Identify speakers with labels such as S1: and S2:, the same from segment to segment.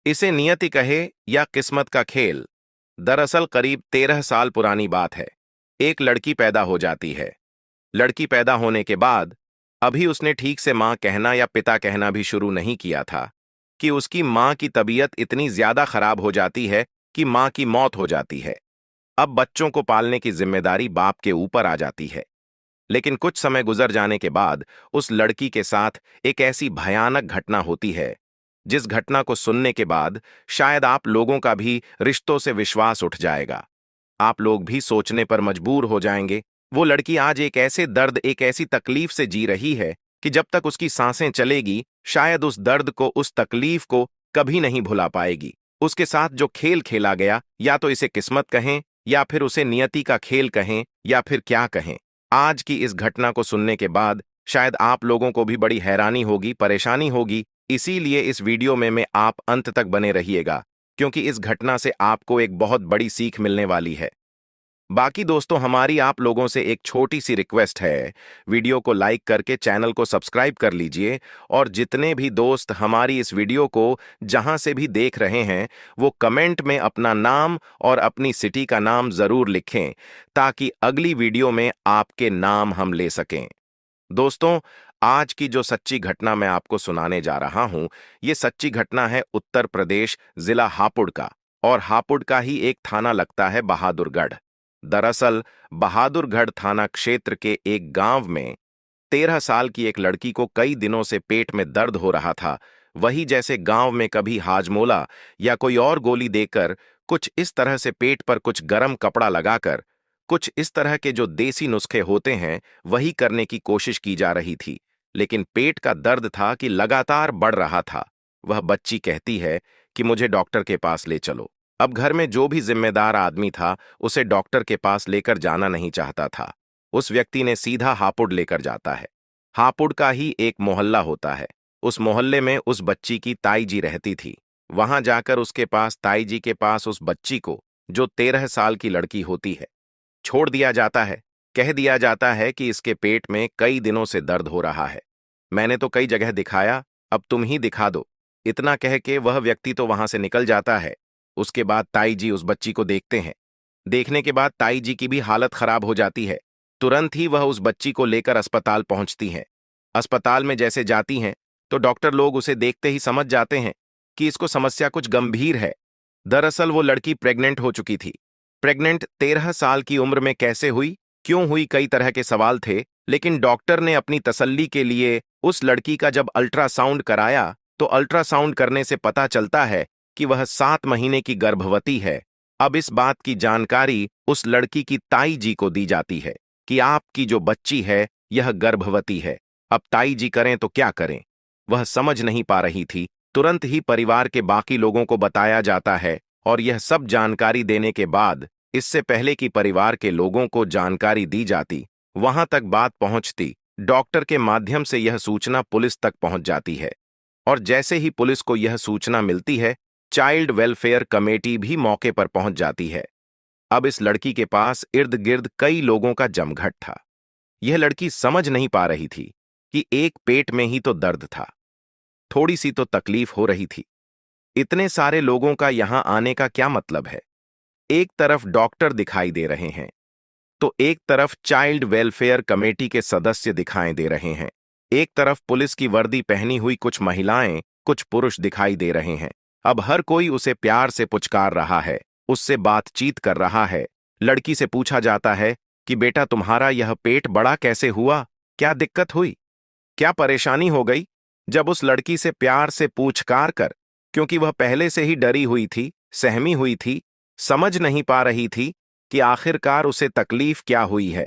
S1: इसे नियति कहे या किस्मत का खेल। दरअसल करीब 13 साल पुरानी बात है। एक लड़की पैदा हो जाती है। लड़की पैदा होने के बाद अभी उसने ठीक से मां कहना या पिता कहना भी शुरू नहीं किया था कि उसकी मां की तबीयत इतनी ज्यादा खराब हो जाती है कि मां की मौत हो जाती है। अब बच्चों को पालने की जिम्मेदारी बाप के ऊपर आ जाती है। लेकिन कुछ समय गुजर जाने के बाद उस लड़की के साथ एक ऐसी भयानक घटना होती है जिस घटना को सुनने के बाद शायद आप लोगों का भी रिश्तों से विश्वास उठ जाएगा। आप लोग भी सोचने पर मजबूर हो जाएंगे। वो लड़की आज एक ऐसे दर्द, एक ऐसी तकलीफ से जी रही है कि जब तक उसकी सांसें चलेगी शायद उस दर्द को, उस तकलीफ को कभी नहीं भुला पाएगी। उसके साथ जो खेल खेला गया, या तो इसे किस्मत कहें या फिर उसे नियति का खेल कहें या फिर क्या कहें। आज की इस घटना को सुनने के बाद शायद आप लोगों को भी बड़ी हैरानी होगी, परेशानी होगी। इसीलिए इस वीडियो में आप अंत तक बने रहिएगा, क्योंकि इस घटना से आपको एक बहुत बड़ी सीख मिलने वाली है। बाकी दोस्तों, हमारी आप लोगों से एक छोटी सी रिक्वेस्ट है, वीडियो को लाइक करके चैनल को सब्सक्राइब कर लीजिए। और जितने भी दोस्त हमारी इस वीडियो को जहां से भी देख रहे हैं वो कमेंट में अपना नाम और अपनी सिटी का नाम जरूर लिखें, ताकि अगली वीडियो में आपके नाम हम ले सकें। दोस्तों, आज की जो सच्ची घटना मैं आपको सुनाने जा रहा हूं, ये सच्ची घटना है उत्तर प्रदेश, जिला हापुड़ का। और हापुड़ का ही एक थाना लगता है बहादुरगढ़। दरअसल बहादुरगढ़ थाना क्षेत्र के एक गांव में 13 साल की एक लड़की को कई दिनों से पेट में दर्द हो रहा था। वही जैसे गांव में कभी हाजमोला या कोई और गोली देकर, कुछ इस तरह से पेट पर कुछ गरम कपड़ा लगाकर, कुछ इस तरह के जो देसी नुस्खे होते हैं वही करने की कोशिश की जा रही थी। लेकिन पेट का दर्द था कि लगातार बढ़ रहा था। वह बच्ची कहती है कि मुझे डॉक्टर के पास ले चलो। अब घर में जो भी जिम्मेदार आदमी था उसे डॉक्टर के पास लेकर जाना नहीं चाहता था। उस व्यक्ति ने सीधा हापुड़ लेकर जाता है। हापुड़ का ही एक मोहल्ला होता है। उस मोहल्ले में उस बच्ची की ताई जी रहती थी। वहां जाकर उसके पास, ताई जी के पास, उस बच्ची को, जो 13 साल की लड़की होती है, छोड़ दिया जाता है। कह दिया जाता है कि इसके पेट में कई दिनों से दर्द हो रहा है। मैंने तो कई जगह दिखाया, अब तुम ही दिखा दो। इतना कह के वह व्यक्ति तो वहां से निकल जाता है। उसके बाद ताई जी उस बच्ची को देखते हैं। देखने के बाद ताई जी की भी हालत खराब हो जाती है। तुरंत ही वह उस बच्ची को लेकर अस्पताल पहुंचती हैं। अस्पताल में जैसे जाती हैं तो डॉक्टर लोग उसे देखते ही समझ जाते हैं कि इसको समस्या कुछ गंभीर है। दरअसल वो लड़की प्रेग्नेंट हो चुकी थी। प्रेग्नेंट 13 साल की उम्र में कैसे हुई, क्यों हुई, कई तरह के सवाल थे। लेकिन डॉक्टर ने अपनी तसल्ली के लिए उस लड़की का जब अल्ट्रासाउंड कराया तो अल्ट्रासाउंड करने से पता चलता है कि वह 7 महीने की गर्भवती है। अब इस बात की जानकारी उस लड़की की ताई जी को दी जाती है कि आपकी जो बच्ची है यह गर्भवती है। अब ताई जी करें तो क्या करें, वह समझ नहीं पा रही थी। तुरंत ही परिवार के बाकी लोगों को बताया जाता है और यह सब जानकारी देने के बाद, इससे पहले कि परिवार के लोगों को जानकारी दी जाती, वहां तक बात पहुंचती, डॉक्टर के माध्यम से यह सूचना पुलिस तक पहुंच जाती है। और जैसे ही पुलिस को यह सूचना मिलती है, चाइल्ड वेलफेयर कमेटी भी मौके पर पहुंच जाती है। अब इस लड़की के पास इर्द गिर्द कई लोगों का जमघट था। यह लड़की समझ नहीं पा रही थी कि एक पेट में ही तो दर्द था, थोड़ी सी तो तकलीफ हो रही थी। इतने सारे लोगों का यहां आने का क्या मतलब है। एक तरफ डॉक्टर दिखाई दे रहे हैं तो एक तरफ चाइल्ड वेलफेयर कमेटी के सदस्य दिखाई दे रहे हैं। एक तरफ पुलिस की वर्दी पहनी हुई कुछ महिलाएं, कुछ पुरुष दिखाई दे रहे हैं। अब हर कोई उसे प्यार से पुचकार रहा है, उससे बातचीत कर रहा है। लड़की से पूछा जाता है कि बेटा, तुम्हारा यह पेट बड़ा कैसे हुआ, क्या दिक्कत हुई, क्या परेशानी हो गई। जब उस लड़की से प्यार से पूछकार कर, क्योंकि वह पहले से ही डरी हुई थी, सहमी हुई थी, समझ नहीं पा रही थी कि आखिरकार उसे तकलीफ क्या हुई है।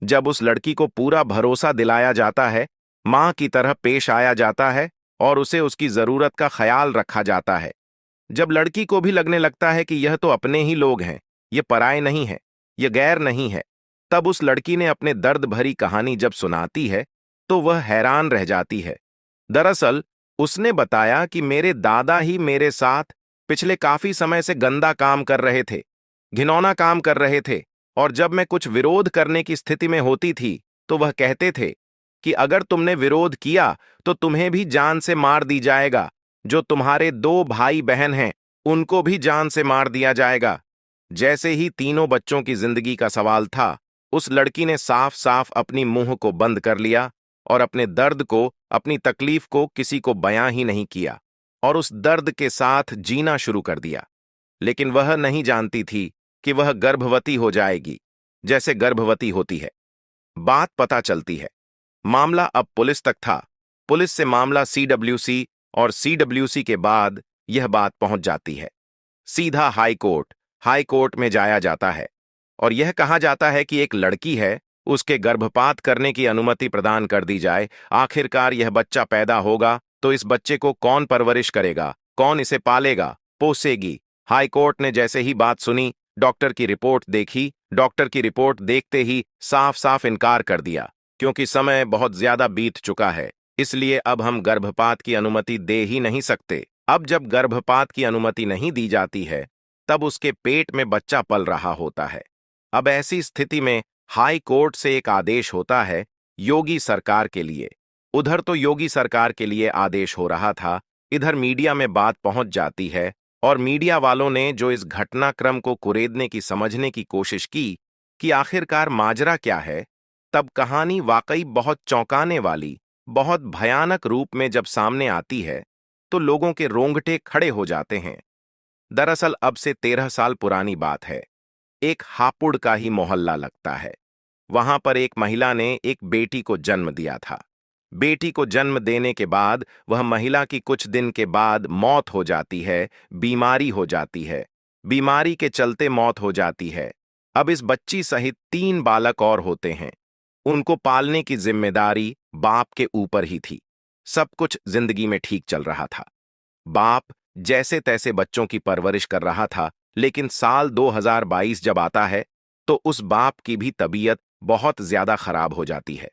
S1: जब उस लड़की को पूरा भरोसा दिलाया जाता है, मां की तरह पेश आया जाता है और उसे उसकी जरूरत का ख्याल रखा जाता है, जब लड़की को भी लगने लगता है कि यह तो अपने ही लोग हैं, ये पराए नहीं है, ये गैर नहीं है, तब उस लड़की ने अपने दर्द भरी कहानी जब सुनाती है तो वह हैरान रह जाती है। दरअसल उसने बताया कि मेरे दादा ही मेरे साथ पिछले काफी समय से गंदा काम कर रहे थे, घिनौना काम कर रहे थे। और जब मैं कुछ विरोध करने की स्थिति में होती थी तो वह कहते थे कि अगर तुमने विरोध किया तो तुम्हें भी जान से मार दी जाएगा। जो तुम्हारे 2 भाई बहन हैं उनको भी जान से मार दिया जाएगा। जैसे ही तीनों बच्चों की जिंदगी का सवाल था, उस लड़की ने साफ साफ अपनी मुंह को बंद कर लिया और अपने दर्द को, अपनी तकलीफ को किसी को बयां ही नहीं किया और उस दर्द के साथ जीना शुरू कर दिया। लेकिन वह नहीं जानती थी कि वह गर्भवती हो जाएगी, जैसे गर्भवती होती है। बात पता चलती है। मामला अब पुलिस तक था। पुलिस से मामला सीडब्ल्यूसी और सीडब्ल्यूसी के बाद यह बात पहुंच जाती है सीधा हाई कोर्ट। हाई कोर्ट में जाया जाता है और यह कहा जाता है कि एक लड़की है, उसके गर्भपात करने की अनुमति प्रदान कर दी जाए। आखिरकार यह बच्चा पैदा होगा तो इस बच्चे को कौन परवरिश करेगा, कौन इसे पालेगा, पोसेगी। हाई कोर्ट ने जैसे ही बात सुनी, डॉक्टर की रिपोर्ट देखी। डॉक्टर की रिपोर्ट देखते ही साफ साफ इनकार कर दिया, क्योंकि समय बहुत ज्यादा बीत चुका है, इसलिए अब हम गर्भपात की अनुमति दे ही नहीं सकते। अब जब गर्भपात की अनुमति नहीं दी जाती है, तब उसके पेट में बच्चा पल रहा होता है। अब ऐसी स्थिति में हाई कोर्ट से एक आदेश होता है योगी सरकार के लिए। उधर तो योगी सरकार के लिए आदेश हो रहा था, इधर मीडिया में बात पहुंच जाती है और मीडिया वालों ने जो इस घटनाक्रम को कुरेदने की, समझने की कोशिश की कि आखिरकार माजरा क्या है, तब कहानी वाकई बहुत चौंकाने वाली, बहुत भयानक रूप में जब सामने आती है तो लोगों के रोंगटे खड़े हो जाते हैं। दरअसल अब से 13 साल पुरानी बात है। एक हापुड़ का ही मोहल्ला लगता है। वहां पर एक महिला ने एक बेटी को जन्म दिया था। बेटी को जन्म देने के बाद वह महिला की कुछ दिन के बाद मौत हो जाती है, बीमारी हो जाती है। बीमारी के चलते मौत हो जाती है। अब इस बच्ची सहित 3 बालक और होते हैं। उनको पालने की जिम्मेदारी बाप के ऊपर ही थी। सब कुछ जिंदगी में ठीक चल रहा था। बाप जैसे तैसे बच्चों की परवरिश कर रहा था, लेकिन साल 2022 जब आता है तो उस बाप की भी तबीयत बहुत ज्यादा खराब हो जाती है।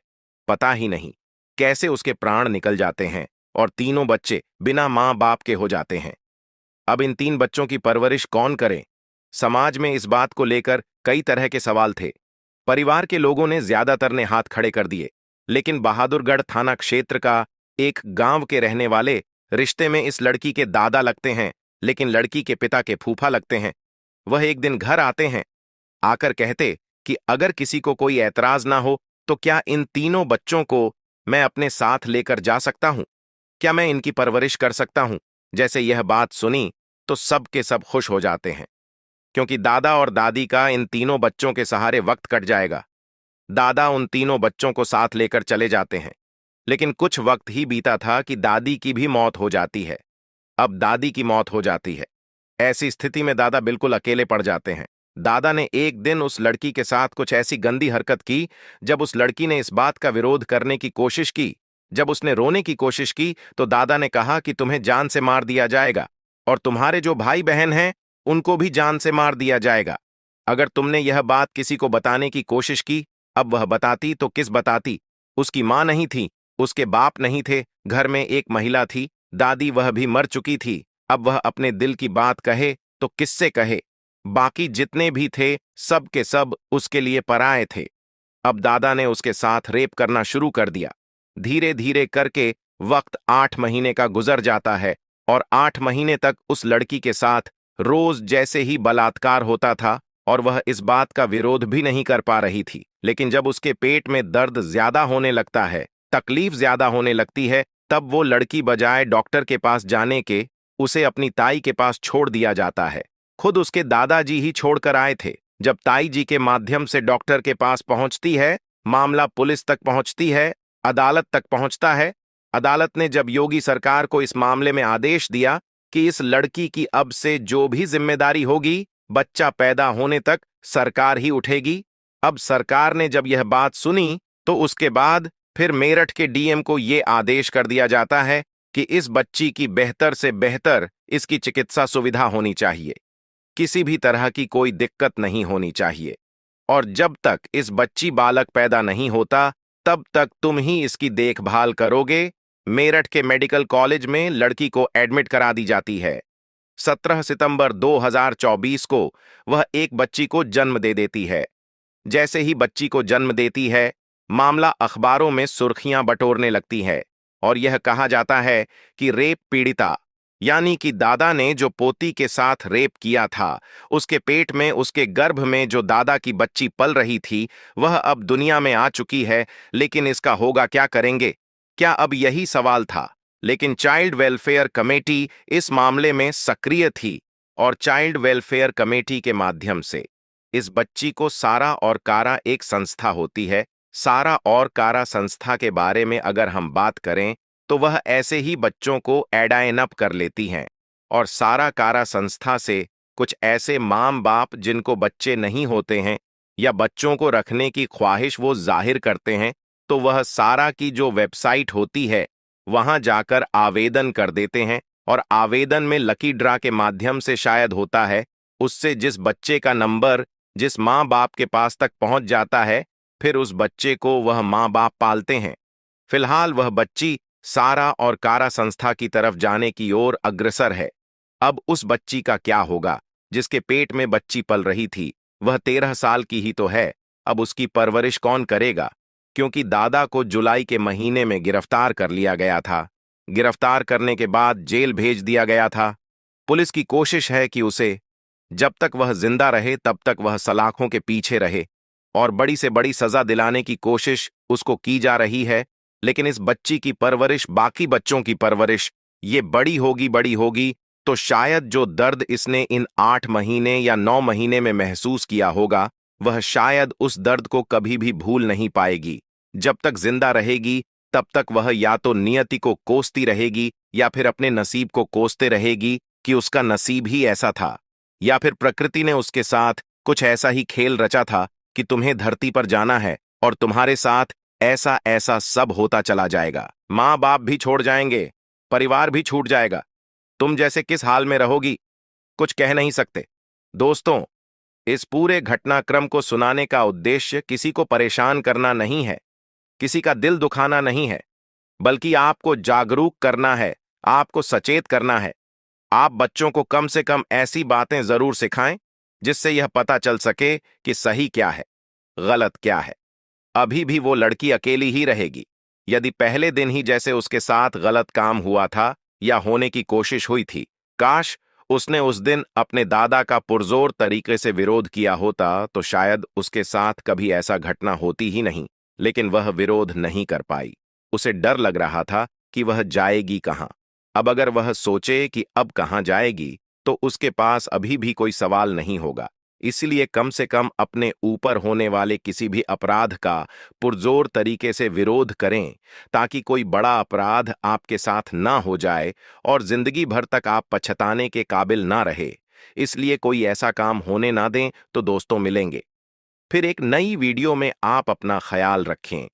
S1: पता ही नहीं कैसे उसके प्राण निकल जाते हैं और तीनों बच्चे बिना मां बाप के हो जाते हैं। अब इन 3 बच्चों की परवरिश कौन करे? समाज में इस बात को लेकर कई तरह के सवाल थे। परिवार के लोगों ने ज्यादातर ने हाथ खड़े कर दिए, लेकिन बहादुरगढ़ थाना क्षेत्र का एक गांव के रहने वाले रिश्ते में इस लड़की के दादा लगते हैं, लेकिन लड़की के पिता के फूफा लगते हैं। वह एक दिन घर आते हैं, आकर कहते कि अगर किसी को कोई ऐतराज ना हो तो क्या इन तीनों बच्चों को मैं अपने साथ लेकर जा सकता हूं? क्या मैं इनकी परवरिश कर सकता हूं? जैसे यह बात सुनी तो सब के सब खुश हो जाते हैं, क्योंकि दादा और दादी का इन तीनों बच्चों के सहारे वक्त कट जाएगा। दादा उन तीनों बच्चों को साथ लेकर चले जाते हैं, लेकिन कुछ वक्त ही बीता था कि दादी की भी मौत हो जाती है। अब दादी की मौत हो जाती है। ऐसी स्थिति में दादा बिल्कुल अकेले पड़ जाते हैं। दादा ने एक दिन उस लड़की के साथ कुछ ऐसी गंदी हरकत की। जब उस लड़की ने इस बात का विरोध करने की कोशिश की, जब उसने रोने की कोशिश की, तो दादा ने कहा कि तुम्हें जान से मार दिया जाएगा और तुम्हारे जो भाई बहन हैं उनको भी जान से मार दिया जाएगा। अगर तुमने यह बात किसी को बताने की कोशिश की, अब वह बताती तो किस बताती? उसकी मां नहीं थी, उसके बाप नहीं थे, घर में एक महिला थी, दादी, वह भी मर चुकी थी। अब वह अपने दिल की बात कहे तो किससे कहे? बाकी जितने भी थे सब के सब उसके लिए पराए थे। अब दादा ने उसके साथ रेप करना शुरू कर दिया। धीरे धीरे करके वक्त 8 महीने का गुजर जाता है और 8 महीने तक उस लड़की के साथ रोज जैसे ही बलात्कार होता था और वह इस बात का विरोध भी नहीं कर पा रही थी। लेकिन जब उसके पेट में दर्द ज्यादा होने लगता है, तकलीफ ज्यादा होने लगती है, तब वो लड़की बजाय डॉक्टर के पास जाने के उसे अपनी ताई के पास छोड़ दिया जाता है। खुद उसके दादाजी ही छोड़कर आए थे। जब ताई जी के माध्यम से डॉक्टर के पास पहुंचती है, मामला पुलिस तक पहुंचती है, अदालत तक पहुंचता है। अदालत ने जब योगी सरकार को इस मामले में आदेश दिया कि इस लड़की की अब से जो भी जिम्मेदारी होगी, बच्चा पैदा होने तक सरकार ही उठेगी। अब सरकार ने जब यह बात सुनी तो उसके बाद फिर मेरठ के डीएम को यह आदेश कर दिया जाता है कि इस बच्ची की बेहतर से बेहतर इसकी चिकित्सा सुविधा होनी चाहिए, किसी भी तरह की कोई दिक्कत नहीं होनी चाहिए, और जब तक इस बच्ची बालक पैदा नहीं होता तब तक तुम ही इसकी देखभाल करोगे। मेरठ के मेडिकल कॉलेज में लड़की को एडमिट करा दी जाती है। 17 सितंबर 2024 को वह एक बच्ची को जन्म दे देती है। जैसे ही बच्ची को जन्म देती है, मामला अखबारों में सुर्खियां बटोरने लगती है और यह कहा जाता है कि रेप पीड़िता यानी कि दादा ने जो पोती के साथ रेप किया था, उसके पेट में, उसके गर्भ में जो दादा की बच्ची पल रही थी, वह अब दुनिया में आ चुकी है। लेकिन इसका होगा क्या करेंगे? क्या अब यही सवाल था? लेकिन चाइल्ड वेलफेयर कमेटी इस मामले में सक्रिय थी और चाइल्ड वेलफेयर कमेटी के माध्यम से इस बच्ची को सारा और कारा एक संस्था होती है। सारा और कारा संस्था के बारे में अगर हम बात करें तो वह ऐसे ही बच्चों को एडाइन अप कर लेती हैं और सारा कारा संस्था से कुछ ऐसे माम बाप जिनको बच्चे नहीं होते हैं या बच्चों को रखने की ख्वाहिश वो जाहिर करते हैं, तो वह सारा की जो वेबसाइट होती है वहां जाकर आवेदन कर देते हैं और आवेदन में लकी ड्रा के माध्यम से शायद होता है, उससे जिस बच्चे का नंबर जिस माँ बाप के पास तक पहुंच जाता है, फिर उस बच्चे को वह माँ बाप पालते हैं। फिलहाल वह बच्ची सारा और कारा संस्था की तरफ जाने की ओर अग्रसर है। अब उस बच्ची का क्या होगा जिसके पेट में बच्ची पल रही थी? वह 13 साल की ही तो है। अब उसकी परवरिश कौन करेगा? क्योंकि दादा को जुलाई के महीने में गिरफ्तार कर लिया गया था। गिरफ्तार करने के बाद जेल भेज दिया गया था। पुलिस की कोशिश है कि उसे, जब तक वह जिंदा रहे तब तक वह सलाखों के पीछे रहे और बड़ी से बड़ी सजा दिलाने की कोशिश उसको की जा रही है। लेकिन इस बच्ची की परवरिश, बाकी बच्चों की परवरिश, ये बड़ी होगी तो शायद जो दर्द इसने इन 8 महीने या 9 महीने में महसूस किया होगा, वह शायद उस दर्द को कभी भी भूल नहीं पाएगी। जब तक जिंदा रहेगी तब तक वह या तो नियति को कोसती रहेगी या फिर अपने नसीब को कोसते रहेगी कि उसका नसीब ही ऐसा था, या फिर प्रकृति ने उसके साथ कुछ ऐसा ही खेल रचा था कि तुम्हें धरती पर जाना है और तुम्हारे साथ ऐसा ऐसा सब होता चला जाएगा। माँ बाप भी छोड़ जाएंगे, परिवार भी छूट जाएगा। तुम जैसे किस हाल में रहोगी, कुछ कह नहीं सकते। दोस्तों, इस पूरे घटनाक्रम को सुनाने का उद्देश्य किसी को परेशान करना नहीं है, किसी का दिल दुखाना नहीं है, बल्कि आपको जागरूक करना है, आपको सचेत करना है। आप बच्चों को कम से कम ऐसी बातें जरूर सिखाएं जिससे यह पता चल सके कि सही क्या है, गलत क्या है। अभी भी वो लड़की अकेली ही रहेगी। यदि पहले दिन ही जैसे उसके साथ गलत काम हुआ था या होने की कोशिश हुई थी, काश उसने उस दिन अपने दादा का पुरजोर तरीके से विरोध किया होता तो शायद उसके साथ कभी ऐसा घटना होती ही नहीं। लेकिन वह विरोध नहीं कर पाई। उसे डर लग रहा था कि वह जाएगी कहां। अब अगर वह सोचे कि अब कहां जाएगी तो उसके पास अभी भी कोई सवाल नहीं होगा। इसलिए कम से कम अपने ऊपर होने वाले किसी भी अपराध का पुरजोर तरीके से विरोध करें, ताकि कोई बड़ा अपराध आपके साथ ना हो जाए और जिंदगी भर तक आप पछताने के काबिल ना रहे। इसलिए कोई ऐसा काम होने ना दें। तो दोस्तों, मिलेंगे फिर एक नई वीडियो में। आप अपना ख्याल रखें।